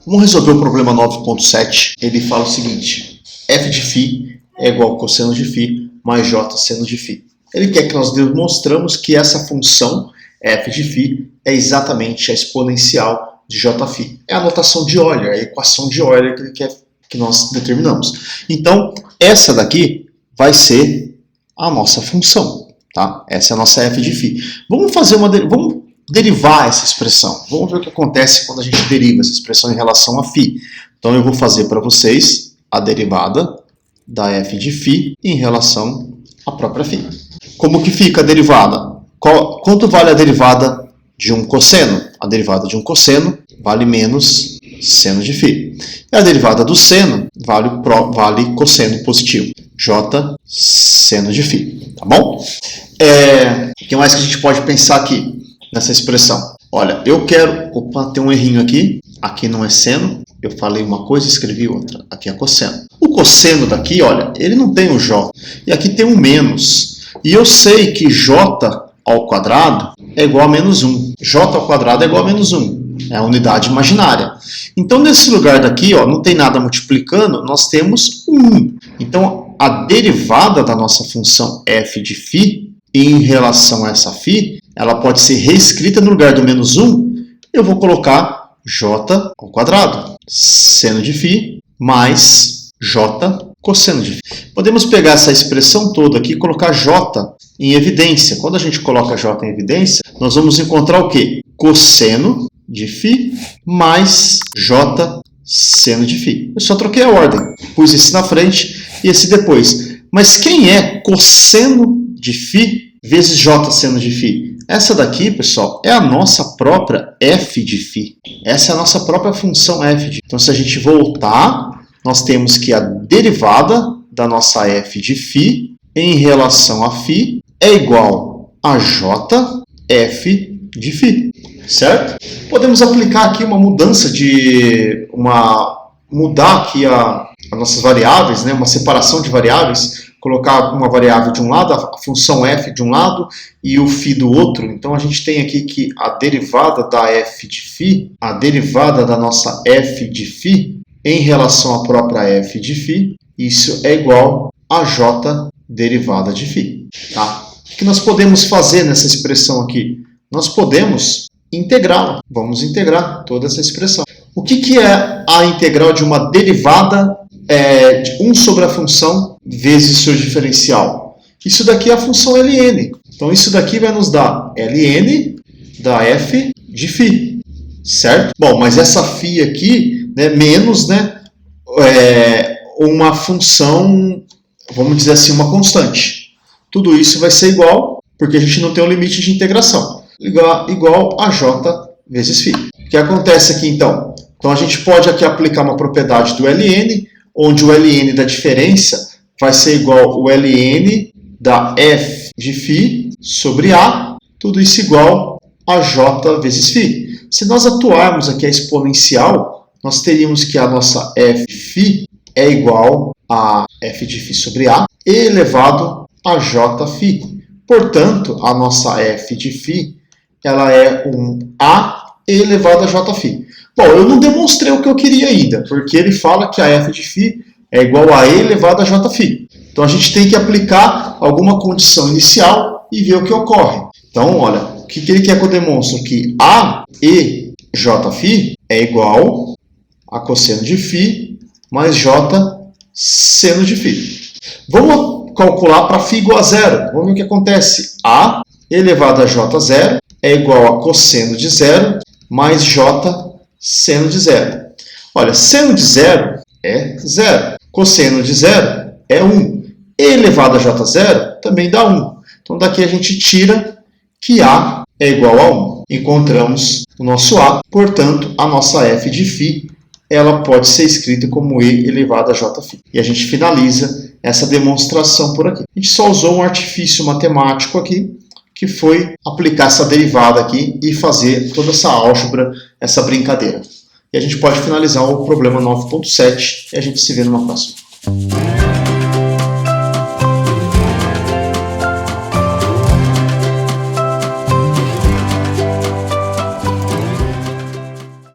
Vamos resolver o problema 9.7. Ele fala o seguinte: f de φ é igual ao cosseno de φ mais j seno de φ. Ele quer que nós demonstramos que essa função f de φ é exatamente a exponencial de jφ. É a notação de Euler, a equação de Euler que ele quer que nós determinamos. Então, essa daqui vai ser a nossa função, tá? Essa é a nossa f de φ. Vamos derivar essa expressão. Vamos ver o que acontece quando a gente deriva essa expressão em relação a φ. Então eu vou fazer para vocês a derivada da f de φ em relação à própria φ. Como que fica a derivada? Quanto vale a derivada de um cosseno? A derivada de um cosseno vale menos seno de φ. E a derivada do seno vale cosseno positivo. J seno de φ. Tá bom? O que mais que a gente pode pensar aqui nessa expressão? Olha, eu quero... Opa, tem um errinho aqui. Aqui não é seno. Eu falei uma coisa e escrevi outra. Aqui é cosseno. O cosseno daqui, olha, ele não tem o j. E aqui tem um menos. E eu sei que j ao quadrado é igual a menos 1. J ao quadrado é igual a menos 1. É a unidade imaginária. Então, nesse lugar daqui, ó, não tem nada multiplicando, nós temos 1. Então, a derivada da nossa função f de φ em relação a essa φ, ela pode ser reescrita no lugar do menos 1, eu vou colocar j ao quadrado, seno de φ, mais j cosseno de φ. Podemos pegar essa expressão toda aqui e colocar j em evidência. Quando a gente coloca j em evidência, nós vamos encontrar o quê? Cosseno de φ mais j seno de φ. Eu só troquei a ordem. Pus esse na frente e esse depois. Mas quem é cosseno de φ vezes j seno de φ? Essa daqui, pessoal, é a nossa própria f de φ. Essa é a nossa própria função f de φ. Então, se a gente voltar, nós temos que a derivada da nossa f de φ em relação a φ é igual a j f de φ. Certo? Podemos aplicar aqui uma mudança mudar aqui as nossas variáveis, né? Uma separação de variáveis, colocar uma variável de um lado, a função f de um lado e o φ do outro. Então a gente tem aqui que a derivada da f de φ, a derivada da nossa f de φ em relação à própria f de φ, isso é igual a j derivada de φ. Tá? O que nós podemos fazer nessa expressão aqui? Nós podemos integrá-la. Vamos integrar toda essa expressão. O que é a integral de uma derivada de 1 sobre a função vezes seu diferencial? Isso daqui é a função ln. Então, isso daqui vai nos dar ln da f de φ. Certo? Bom, mas essa φ aqui, né, menos, né, uma função, vamos dizer assim, uma constante. Tudo isso vai ser igual, porque a gente não tem um limite de integração. Igual a j vezes φ. O que acontece aqui, então? Então, a gente pode aqui aplicar uma propriedade do ln, onde o ln da diferença vai ser igual ao ln da f de φ sobre a, tudo isso igual a j vezes φ. Se nós atuarmos aqui a exponencial, nós teríamos que a nossa f de φ é igual a f de φ sobre a elevado a jφ. Portanto, a nossa f de φ ela é um a elevado a jφ. Bom, eu não demonstrei o que eu queria ainda, porque ele fala que a f de φ é igual a e elevado a jφ. Então, a gente tem que aplicar alguma condição inicial e ver o que ocorre. Então, olha, o que ele quer que eu demonstre? Que a e jφ é igual a cosseno de φ mais j seno de φ. Vamos calcular para φ igual a zero. Vamos ver o que acontece. A elevado a j0 é igual a cosseno de zero mais j seno de zero. Olha, seno de zero é zero. Cosseno de zero é 1. E elevado a j0 também dá 1. Então, daqui a gente tira que a é igual a 1. Encontramos o nosso a. Portanto, a nossa f de φ ela pode ser escrita como e elevado a jφ. E a gente finaliza essa demonstração por aqui. A gente só usou um artifício matemático aqui, que foi aplicar essa derivada aqui e fazer toda essa álgebra, essa brincadeira. E a gente pode finalizar o problema 9.7 e a gente se vê numa próxima.